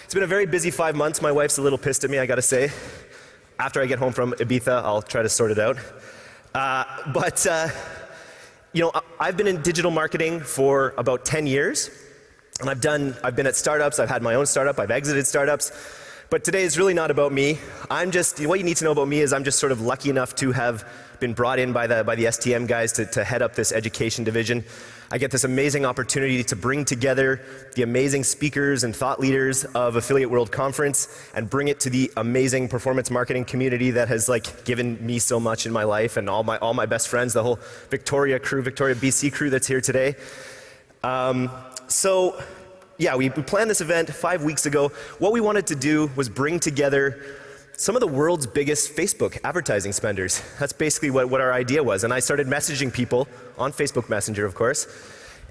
It's been a very busy 5 months. My wife's a little pissed at me, I gotta say. After I get home from Ibiza, I'll try to sort it out. I've been in digital marketing for about 10 years. And I've been at startups, I've had my own startup, I've exited startups. But today is really not about me. What you need to know about me is I'm just sort of lucky enough to have been brought in by the STM guys to head up this education division. I get this amazing opportunity to bring together the amazing speakers and thought leaders of Affiliate World Conference and bring it to the amazing performance marketing community that has given me so much in my life, and all my best friends, the whole Victoria BC crew that's here today. We planned this event 5 weeks ago. What we wanted to do was bring together some of the world's biggest Facebook advertising spenders. That's basically what our idea was. And I started messaging people on Facebook Messenger, of course,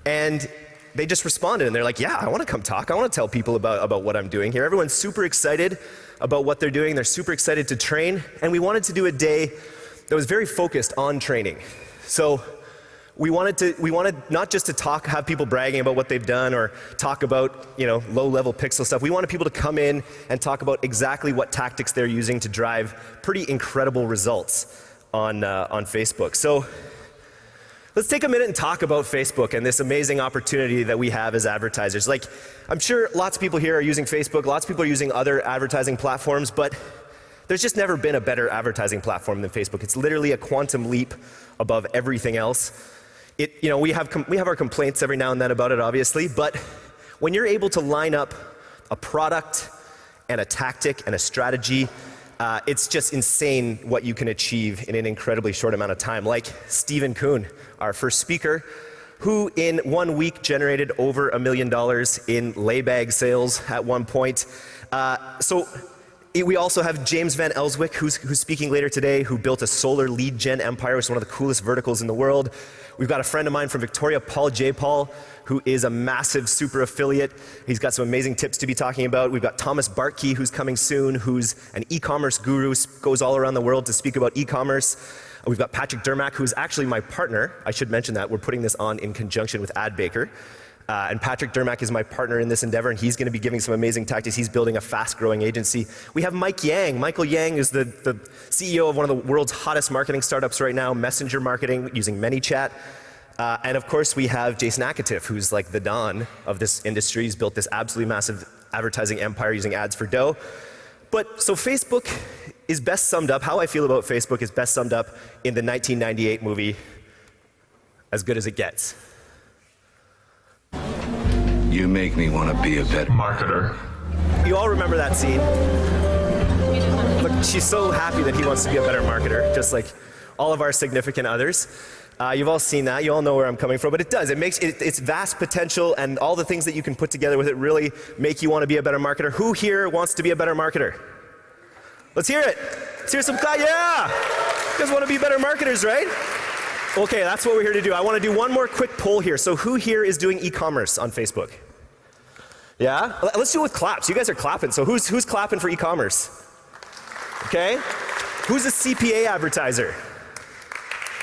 and they just responded, and they're like, yeah, I want to come talk. I want to tell people about what I'm doing here. Everyone's super excited about what they're doing. They're super excited to train, and we wanted to do a day that was very focused on training. So we wanted not just to have people bragging about what they've done or talk about, low-level pixel stuff. We wanted people to come in and talk about exactly what tactics they're using to drive pretty incredible results on Facebook. So let's take a minute and talk about Facebook and this amazing opportunity that we have as advertisers. I'm sure lots of people here are using Facebook, lots of people are using other advertising platforms, but there's just never been a better advertising platform than Facebook. It's literally a quantum leap above everything else. We have our complaints every now and then about it, obviously, but when you're able to line up a product and a tactic and a strategy, it's just insane what you can achieve in an incredibly short amount of time. Like Stephen Kuhn, our first speaker, who in 1 week generated over $1 million in laybag sales at one point. We also have James Van Elswyk, who's speaking later today, who built a solar lead gen empire, which is one of the coolest verticals in the world. We've got a friend of mine from Victoria, Paul J. Paul, who is a massive super affiliate. He's got some amazing tips to be talking about. We've got Thomas Bartkey, who's coming soon, who's an e-commerce guru, goes all around the world to speak about e-commerce. We've got Patrick Dermack, who's actually my partner. I should mention that. We're putting this on in conjunction with AdBaker. And Patrick Dermack is my partner in this endeavor, and he's going to be giving some amazing tactics. He's building a fast-growing agency. We have Mike Yang. Michael Yang is the CEO of one of the world's hottest marketing startups right now, messenger marketing using ManyChat. And of course, we have Jason Akatif, who's like the Don of this industry. He's built this absolutely massive advertising empire using ads for dough. So Facebook is best summed up, how I feel about Facebook is best summed up in the 1998 movie, As Good as It Gets. You make me want to be a better marketer. You all remember that scene? Look, she's so happy that he wants to be a better marketer, just like all of our significant others. You've all seen that. You all know where I'm coming from. But it does. It makes its vast potential and all the things that you can put together with it really make you want to be a better marketer. Who here wants to be a better marketer? Let's hear it. Let's hear some clap. Yeah! You guys want to be better marketers, right? Okay, that's what we're here to do. I want to do one more quick poll here. So who here is doing e-commerce on Facebook? Yeah? Let's do it with claps. You guys are clapping. So who's clapping for e-commerce? Okay. Who's a CPA advertiser?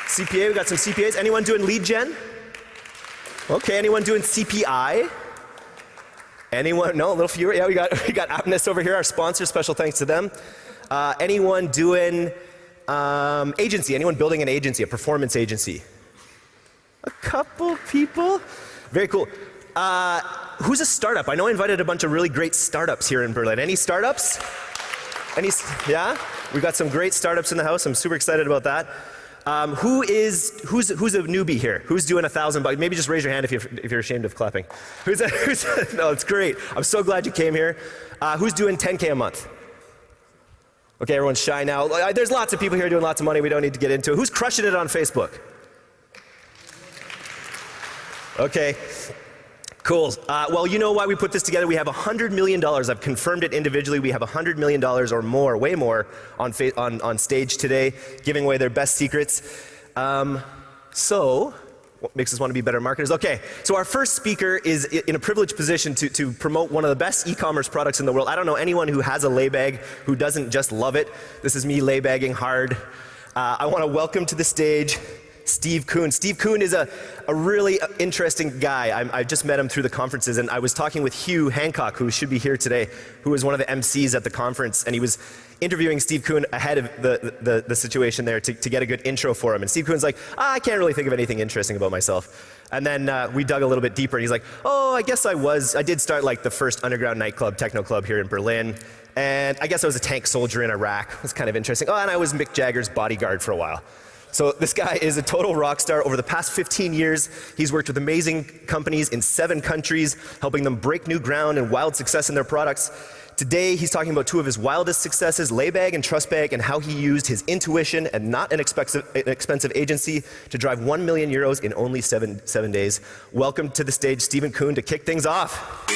CPA, we got some CPAs. Anyone doing lead gen? Okay, anyone doing CPI? Anyone? No, a little fewer. Yeah, we got Aptness over here, our sponsor. Special thanks to them. Anyone doing agency? Anyone building an agency, a performance agency? A couple people. Very cool. Who's a startup? I know I invited a bunch of really great startups here in Berlin. Any startups? Yeah? We've got some great startups in the house. I'm super excited about that. Who's a newbie here? Who's doing $1,000? Maybe just raise your hand if you're ashamed of clapping. No, it's great. I'm so glad you came here. Who's doing 10K a month? Okay, everyone's shy now. There's lots of people here doing lots of money. We don't need to get into it. Who's crushing it on Facebook? Okay. Cool. Well, you know why we put this together. We have $100 million. I've confirmed it individually. We have $100 million or more, way more, on stage today, giving away their best secrets. What makes us want to be better marketers? Okay, so our first speaker is in a privileged position to promote one of the best e-commerce products in the world. I don't know anyone who has a laybag who doesn't just love it. This is me laybagging hard. I want to welcome to the stage Steve Kuhn. Steve Kuhn is a really interesting guy. I just met him through the conferences, and I was talking with Hugh Hancock, who should be here today, who was one of the MCs at the conference, and he was interviewing Steve Kuhn ahead of the situation there to get a good intro for him. And Steve Kuhn's like, I can't really think of anything interesting about myself. And then we dug a little bit deeper, and he's like, oh, I guess I did start like the first underground nightclub, techno club here in Berlin. And I guess I was a tank soldier in Iraq. It was kind of interesting. Oh, and I was Mick Jagger's bodyguard for a while. So this guy is a total rock star. Over the past 15 years, he's worked with amazing companies in 7 countries, helping them break new ground and wild success in their products. Today, he's talking about 2 of his wildest successes, Laybag and Trustbag, and how he used his intuition and not an expensive agency to drive 1 million euros in only seven days. Welcome to the stage, Stephen Kuhn, to kick things off.